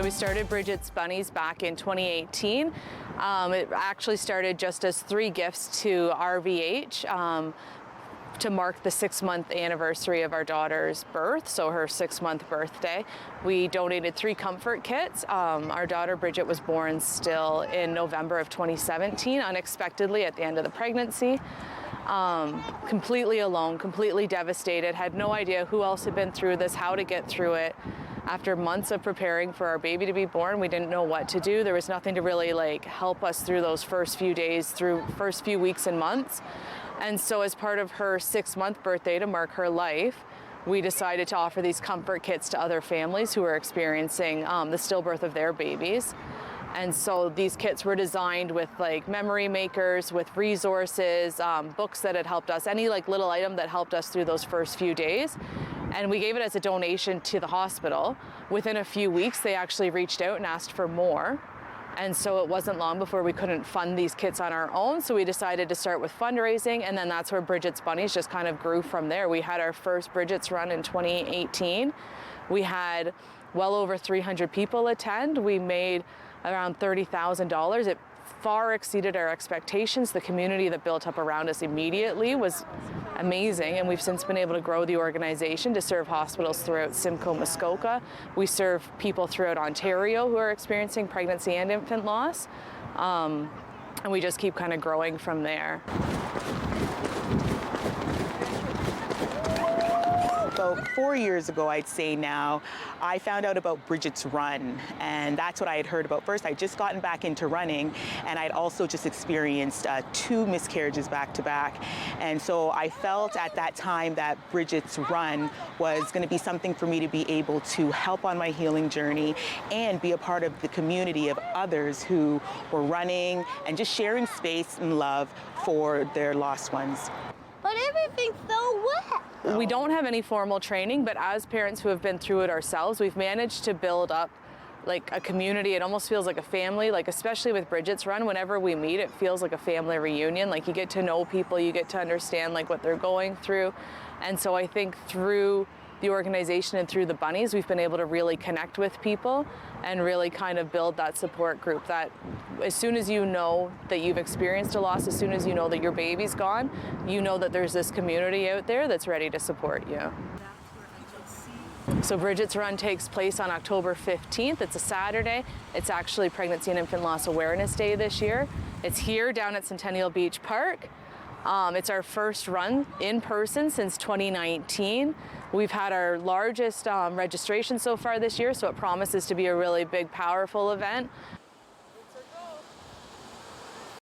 So we started Bridget's Bunnies back in 2018. It actually started just as 3 gifts to RVH to mark the 6-month anniversary of our daughter's birth, so her 6-month birthday. We donated 3 comfort kits. Our daughter Bridget was born still in November of 2017, unexpectedly at the end of the pregnancy. Completely alone, completely devastated, had no idea who else had been through this, how to get through it. After months of preparing for our baby to be born, we didn't know what to do. There was nothing to really help us through those first few days, through first few weeks and months. And so as part of her 6-month birthday, to mark her life, we decided to offer these comfort kits to other families who were experiencing the stillbirth of their babies. And so these kits were designed with memory makers, with resources, books that had helped us, any little item that helped us through those first few days. And we gave it as a donation to the hospital. Within a few weeks, they actually reached out and asked for more. And so it wasn't long before we couldn't fund these kits on our own. So we decided to start with fundraising, and then that's where Bridget's Bunnies just kind of grew from there. We had our first Bridget's Run in 2018. We had well over 300 people attend. We made around $30,000. It far exceeded our expectations. The community that built up around us immediately was amazing, and we've since been able to grow the organization to serve hospitals throughout Simcoe, Muskoka. We serve people throughout Ontario who are experiencing pregnancy and infant loss, and we just keep kind of growing from there. About 4 years ago, I'd say now, I found out about Bridget's Run, and that's what I had heard about first. I'd just gotten back into running, and I'd also just experienced 2 miscarriages back to back. And so I felt at that time that Bridget's Run was going to be something for me to be able to help on my healing journey and be a part of the community of others who were running and just sharing space and love for their lost ones. But everything's so wet. We don't have any formal training, but as parents who have been through it ourselves, we've managed to build up a community. It almost feels like a family, especially with Bridget's Run. Whenever we meet, it feels like a family reunion. You get to know people, you get to understand what they're going through. And so I think through the organization and through the bunnies, we've been able to really connect with people and really kind of build that support group that as soon as you know that you've experienced a loss, as soon as you know that your baby's gone, you know that there's this community out there that's ready to support you. So Bridget's Run takes place on October 15th. It's a Saturday. It's actually Pregnancy and Infant Loss Awareness Day this year. It's here down at Centennial Beach Park. It's our first run in person since 2019. We've had our largest registration so far this year, so it promises to be a really big, powerful event.